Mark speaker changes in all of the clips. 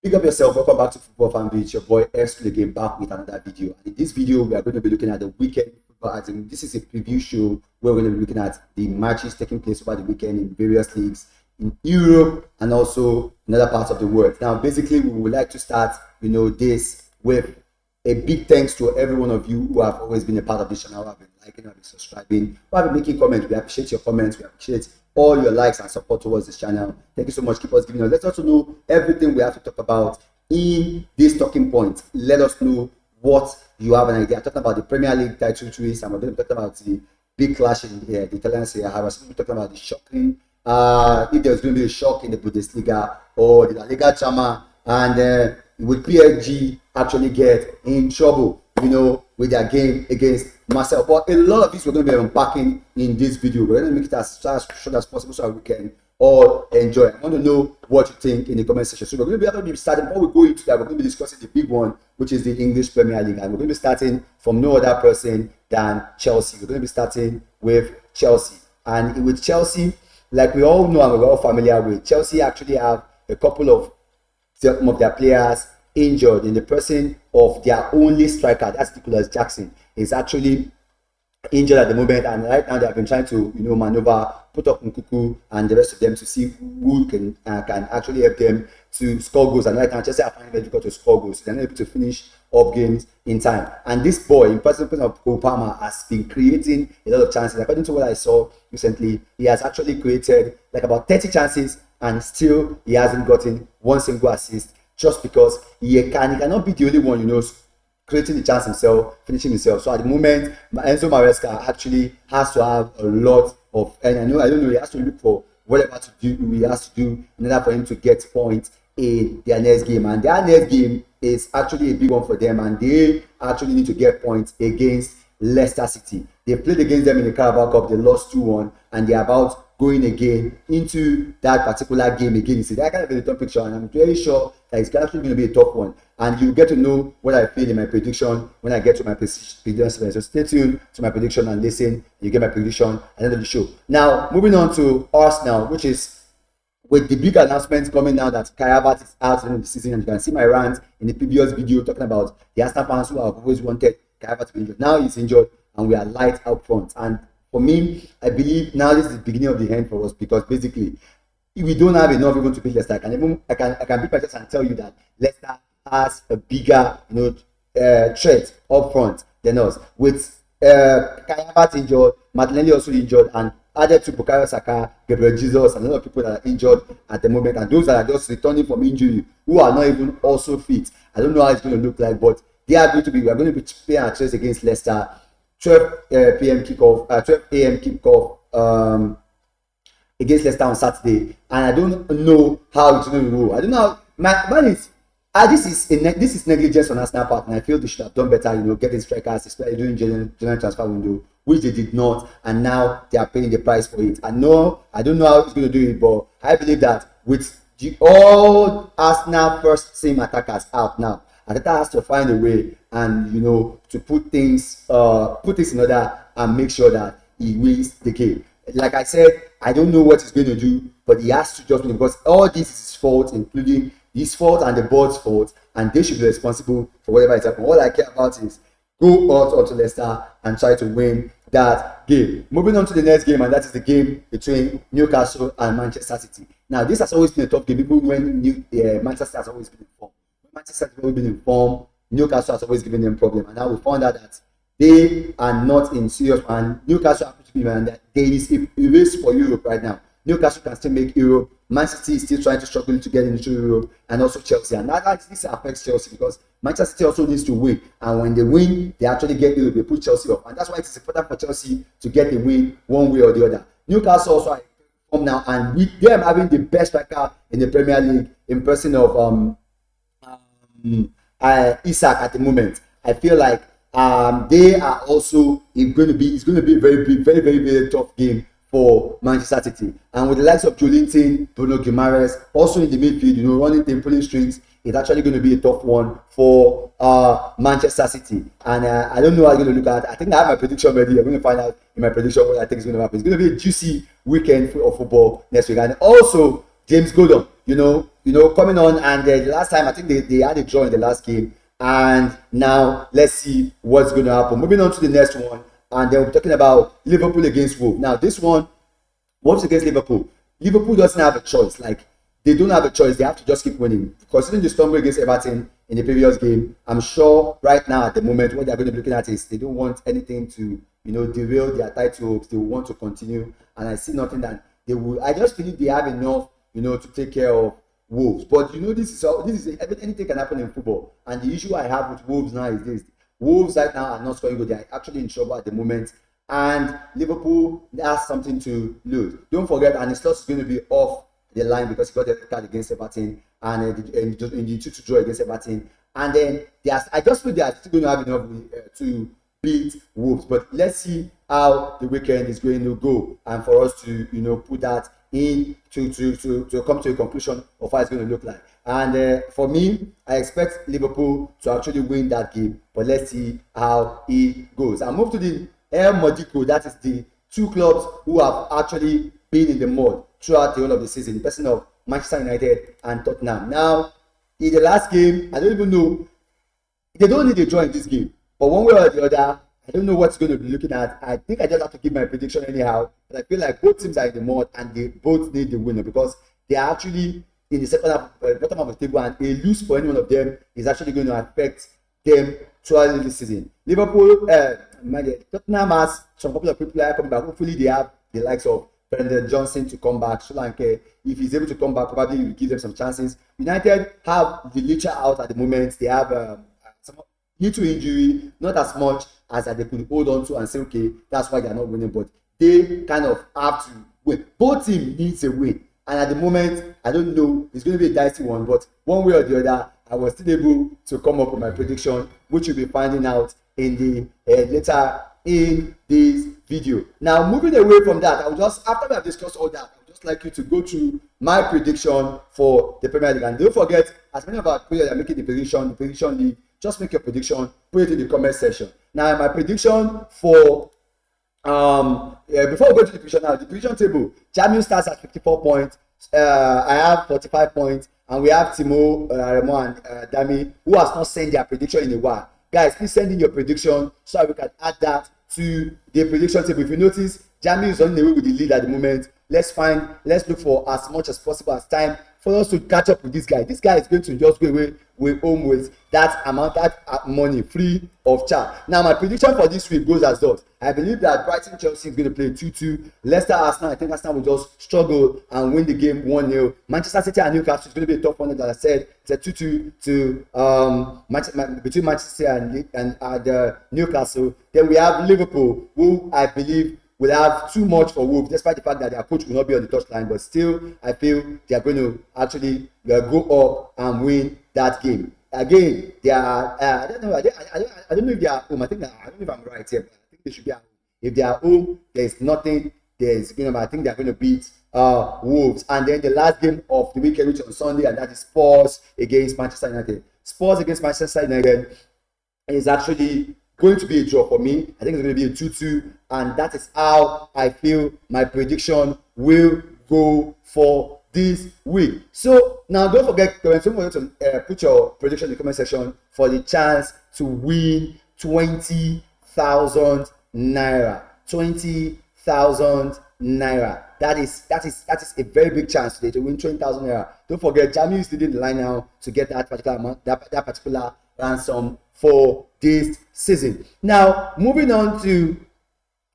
Speaker 1: Big up yourself. Welcome back to Football Fan Beach. Your boy X again back with another video. And in this video, we are going to be looking at the weekend football. As in, this is a preview show where we're going to be looking at the matches taking place over the weekend in various leagues in Europe and also in other parts of the world. Now, basically, we would like to start, this with a big thanks to every one of you who have always been a part of this channel, who have been liking, who have been subscribing, who have been making comments. We appreciate your comments. We appreciate all your likes and support towards this channel. Thank you so much. Keep us giving us. Let's also know everything we have to talk about in this talking point. Let us know what you have an idea. I'm talking about the Premier League title race, and we're going to be talking about the big clash in the Italian Serie A. We're going to be talking about the shocking, if there's going to be a shock in the Bundesliga or the Liga DRAMA, and will PSG actually get in trouble, with their game against Marseille. But a lot of this we're going to be unpacking in this video. We're going to make it as short as possible so we can all enjoy. I want to know what you think in the comment section. So we're going to be starting, before we go into that, we're going to be discussing the big one, which is the English Premier League. And we're going to be starting from no other person than Chelsea. We're going to be starting with Chelsea. And with Chelsea, like we all know and we're all familiar with, Chelsea actually have a couple of some of their players injured, in the person of their only striker, that's Nicholas Jackson, is actually injured at the moment, and right now they have been trying to maneuver, put up Nkuku and the rest of them to see who can actually help them to score goals. And right now Chelsea are finding it difficult to score goals, so they're not able to finish up games in time. And this boy, in person of Cole Palmer, has been creating a lot of chances. According to what I saw recently, he has actually created like about 30 chances, and still he hasn't gotten one single assist, just because he cannot be the only one, creating the chance himself, finishing himself. So at the moment, Enzo Maresca actually has to have a lot of, and I don't know, he has to look for whatever to do, he has to do in order for him to get points in their next game. And their next game is actually a big one for them, and they actually need to get points against Leicester City. They played against them in the Carabao Cup, they lost 2-1, and they're about going again into that particular game again. You see, that kind of a tough picture, and I'm very sure that it's actually going to be a tough one. And you get to know what I feel in my prediction when I get to my prediction. So stay tuned to my prediction and listen. You get my prediction at the end of the show. Now, moving on to Arsenal, which is with the big announcements coming now that Kai Havertz is out in the season. And you can see my rant in the previous video talking about the Arsenal fans who have always wanted Kai Havertz to be injured. Now he's injured, and we are light up front. And for me, I believe now this is the beginning of the end for us, because basically, if we don't have enough even to beat Leicester, I can beat my chest and tell you that Leicester has a bigger, threat up front than us. With Kai Havertz injured, Martinelli also injured, and added to Bukayo Saka, Gabriel Jesus, and a lot of people that are injured at the moment, and those that are just returning from injury, who are not even also fit. I don't know how it's going to look like, but we are going to be playing our chase against Leicester. 12 p.m. kickoff, 12 a.m. kickoff against Leicester on Saturday, and I don't know how it's going to go. I don't know. This is negligence on Arsenal part, and I feel they should have done better. Getting strikers, especially during January transfer window, which they did not, and now they are paying the price for it. I don't know how it's going to do it, but I believe that with all Arsenal first team attackers out now, Arteta has to find a way and to put things in order and make sure that he wins the game. Like I said, I don't know what he's going to do, but he has to just win, because all this is his fault, including his fault and the board's fault, and they should be responsible for whatever is happening. All I care about is go out onto Leicester and try to win that game. Moving on to the next game, and that is the game between Newcastle and Manchester City. Now, this has always been a tough game, even when Manchester has always been in form. Manchester has always been in form, Newcastle has always given them problem, and now we found out that they are not in serious, and Newcastle happens to be, and that there is a race for Europe right now. Newcastle can still make Europe. Man City is still trying to struggle to get into Europe, and also Chelsea. And this affects Chelsea, because Manchester City also needs to win. And when they win, they actually get Europe. They put Chelsea off. And that's why it is important for Chelsea to get a win one way or the other. Newcastle also are come now, and with them having the best striker in the Premier League in person of Isak at the moment, I feel like they are also it's going to be a very tough game for Manchester City. And with the likes of Joelinton, Bruno Guimaraes also in the midfield, running team, pulling strings, it's actually going to be a tough one for Manchester City. And I don't know how it's going to look at. I think I have my prediction ready. I'm going to find out in my prediction what I think is going to happen. It's going to be a juicy weekend of football next week. And also, James Gordon, coming on, and the last time I think they had a draw in the last game, and now let's see what's going to happen. Moving on to the next one, and then we're talking about Liverpool against Wolves. Now this one, Wolves against Liverpool. Liverpool doesn't have a choice. Like, they don't have a choice. They have to just keep winning. Considering the stumble against Everton in the previous game, I'm sure right now at the moment what they're going to be looking at is they don't want anything to derail their title hopes. They want to continue, and I see nothing that they will. I just believe they have enough to take care of Wolves. But this is anything can happen in football. And the issue I have with Wolves now is this: Wolves right now are not scoring good. They are actually in trouble at the moment, and Liverpool has something to lose. Don't forget, and his loss is going to be off the line because he got a card against Everton and in the 2-2 draw against Everton. And then I just feel they are still going to have enough to beat Wolves. But let's see how the weekend is going to go, and for us to put that in to come to a conclusion of how it's going to look like. And for me, I expect Liverpool to actually win that game, but let's see how it goes. I move to the El Modico. That is the two clubs who have actually been in the mud throughout the whole of the season, the person of Manchester United and Tottenham. Now, in the last game, I don't even know, they don't need a draw in this game, but one way or the other, I don't know what's going to be looking at. I think I just have to give my prediction anyhow, but I feel like both teams are in the mud and they both need the winner because they are actually in the second half, bottom of the table, and a lose for any one of them is actually going to affect them throughout the season. Liverpool, Tottenham has some couple of people coming back. Hopefully, they have the likes of Brendan Johnson to come back. Solanke, if he's able to come back, probably will give them some chances. United have the Licha out at the moment. They have some due to injury, not as much as they could hold on to and say, okay, that's why they're not winning, but they kind of have to win. Both teams needs a win. And at the moment, I don't know, it's going to be a dicey one, but one way or the other, I was still able to come up with my prediction, which you'll be finding out in the later in this video. Now, moving away from that, I will just, after we have discussed all that, I would just like you to go through my prediction for the Premier League. And don't forget, as many of our players are making the prediction league, just make your prediction, put it in the comment section. Now, my prediction for before we go to the prediction now, the prediction table, Jamiu starts at 54 points. I have 45 points, and we have Timo, Remo, and Dami, who has not sent their prediction in a while. Guys, please send in your prediction so that we can add that to the prediction table. If you notice, Jamiu is on the way with the lead at the moment. Let's look for as much as possible as time for us to catch up with this guy. This guy is going to just go away with home with that amount, that money free of charge. Now, my prediction for this week goes as thus. I believe that Brighton Chelsea is going to play 2-2. Leicester Arsenal, I think Arsenal will just struggle and win the game 1-0. Manchester City and Newcastle is going to be a tough one, as I said. It's a 2-2 between Manchester and Newcastle. Then we have Liverpool, who I believe will have too much for Wolves, despite the fact that their coach will not be on the touchline. But still, I feel they are going to actually go up and win that game. Again, they are. I don't know. I don't know if they are home. I don't know if I'm right here, but I think they should be at home. If they are home, there's nothing. I think they're going to beat Wolves. And then the last game of the weekend, which is on Sunday, and that is Spurs against Manchester United. Spurs against Manchester United is actually going to be a draw for me. I think it's going to be a 2-2, and that is how I feel my prediction will go for this week. So now don't forget to put your prediction in the comment section for the chance to win 20,000 naira. 20,000 naira. That is a very big chance today to win 20,000 naira. Don't forget, Jamiu is leading the line now to get that particular amount, that particular ransom for this season. Now, moving on to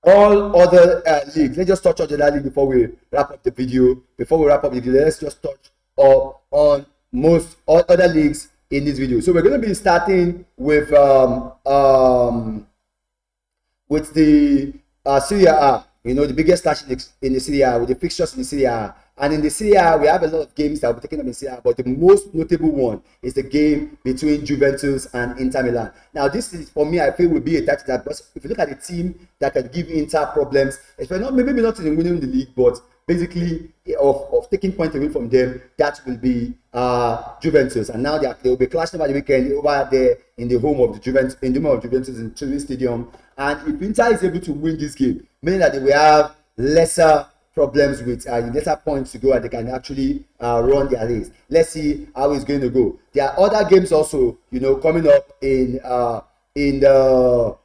Speaker 1: all other leagues. Let's just touch on the league before we wrap up the video. Let's just touch on most all other leagues in this video. So we're going to be starting with the Serie A. The biggest match in the Serie A, with the fixtures in the Serie A. And in the Serie A, we have a lot of games that will be taken up in Serie A, but the most notable one is the game between Juventus and Inter Milan. Now, this is, for me, I feel will be a title that, if you look at the team that can give Inter problems, maybe not in winning the league, but basically of taking points away from them, that will be Juventus. And now they will be clashing over the weekend over there in the home of Juventus in Turin Stadium. And if Inter is able to win this game, meaning that they will have lesser problems with lesser points to go, and they can actually run their race. Let's see how it's going to go. There are other games also, coming up in the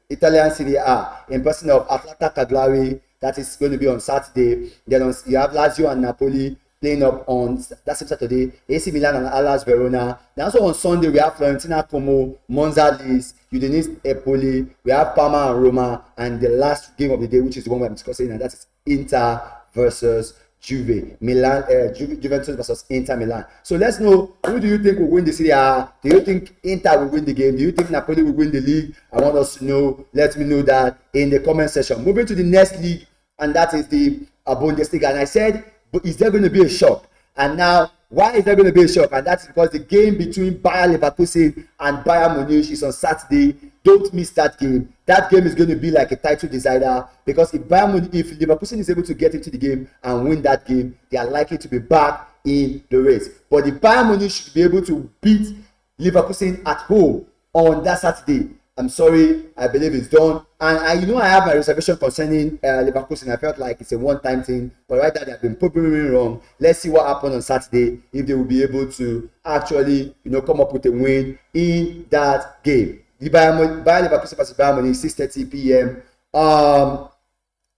Speaker 1: Italian Serie A, in person of Atlanta Cagliari. That is going to be on Saturday. Then you have Lazio and Napoli playing up on that same Saturday. AC Milan and Hellas Verona. Then also on Sunday, we have Fiorentina Como, Monza Lis, Udinese Empoli. We have Parma and Roma. And the last game of the day, which is the one we're discussing, and that is Inter versus Juve. Juventus versus Inter Milan. So let's know, who do you think will win the Serie A? Do you think Inter will win the game? Do you think Napoli will win the league? I want us to know. Let me know that in the comment section. Moving to the next league, and that is the Bundesliga. And I said, but is there going to be a shock? And now, why is there going to be a shock? And that's because the game between Bayern Leverkusen and Bayern Munich is on Saturday. Don't miss that game. That game is going to be like a title decider, because if Leverkusen is able to get into the game and win that game, they are likely to be back in the race. But if Bayern Munich should be able to beat Leverkusen at home on that Saturday, I'm sorry, I believe it's done. And I have my reservation concerning Leverkusen. I felt like it's a one-time thing, but right now they have been proving me wrong. Let's see what happens on Saturday, if they will be able to actually, come up with a win in that game. The Bayern Leverkusen versus Bayern Munich, 6:30 p.m.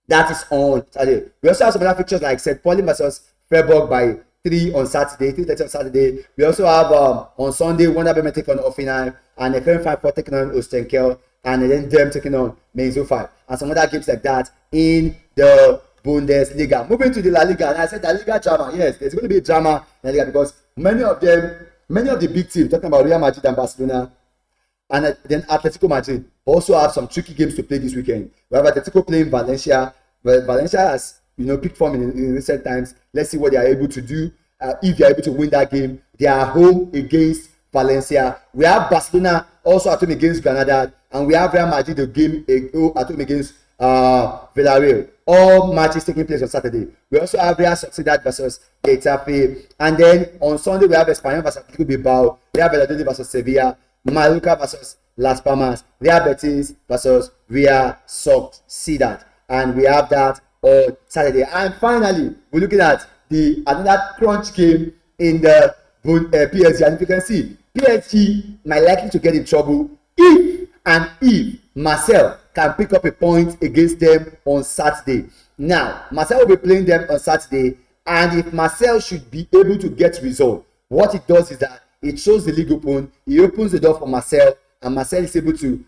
Speaker 1: That is on Saturday. We also have some other fixtures like St. Pauli versus Freiburg by 3 on Saturday, 3:30 on Saturday. We also have on Sunday, Werder Bremen taking on Hoffenheim, and the Köln 5 taking on Ostenkel, and then them taking on Mainz 05, and some other games like that in the Bundesliga. Moving to the La Liga, and I said the Liga drama. Yes, there's going to be a drama in La Liga, because many of the big teams, talking about Real Madrid and Barcelona, and then Atletico Madrid, also have some tricky games to play this weekend. We have Atletico playing Valencia. Well, Valencia has picked form in recent times. Let's see what they are able to do. If they are able to win that game, they are home against Valencia. We have Barcelona also at home against Granada, and we have Real Madrid the game at home against Villarreal. All matches taking place on Saturday. We also have Real Sociedad versus Getafe, and then on Sunday we have Espanyol versus Atletico Bilbao. We have Valladolid versus Sevilla, Mallorca versus Las Palmas, Real Betis versus Real Sociedad, and we have that on Saturday. And finally, we're looking at another crunch game in the PSG, and if you can see, PSG might likely to get in trouble if Marseille can pick up a point against them on Saturday. Now, Marseille will be playing them on Saturday, and if Marseille should be able to get result, what it does is that it shows the league open. It opens the door for Marseille, and Marseille is able to,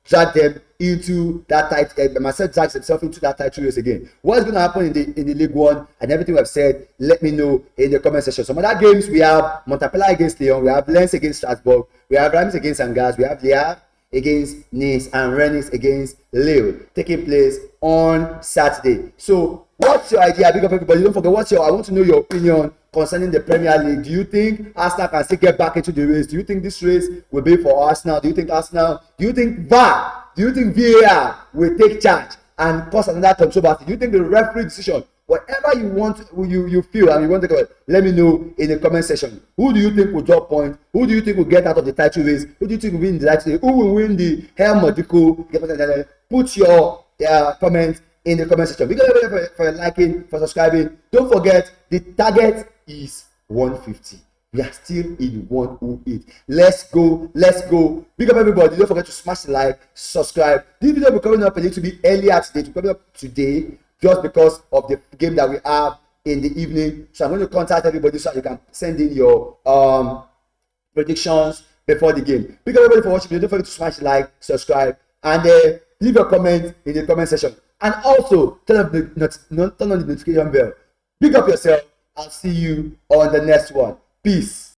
Speaker 1: drag them into that title. Marseille drags himself into that title race again. What's going to happen in the League One and everything we've said? Let me know in the comment section. Some other games, we have Montpellier against Lyon, we have Lens against Strasbourg, we have Reims against Angers, we have Le Havre against Nice, and Rennes against Lille, taking place on Saturday. So, what's your idea? Big up everybody. Don't forget, I want to know your opinion concerning the Premier League. Do you think Arsenal can still get back into the race? Do you think this race will be for Arsenal? Do you think VAR? Do you think VAR will take charge and cause another controversy? Do you think the referee decision, whatever you want, you feel and you want to go, let me know in the comment section. Who do you think will drop points? Who do you think will get out of the title race? Who do you think will win the title race? Who will win the helmet? Put your comments in the comment section. Because everybody for liking, for subscribing. Don't forget, the target is 150. We are still in 108. Let's go. Big up everybody. Don't forget to smash the like, subscribe. This video will be coming up a little bit earlier today. It will be coming up today just because of the game that we have in the evening. So I'm going to contact everybody so you can send in your predictions before the game. Big up everybody for watching. Don't forget to smash the like, subscribe, and leave your comment in the comment section. And also turn on the notification bell. Big up yourself. I'll see you on the next one. Peace.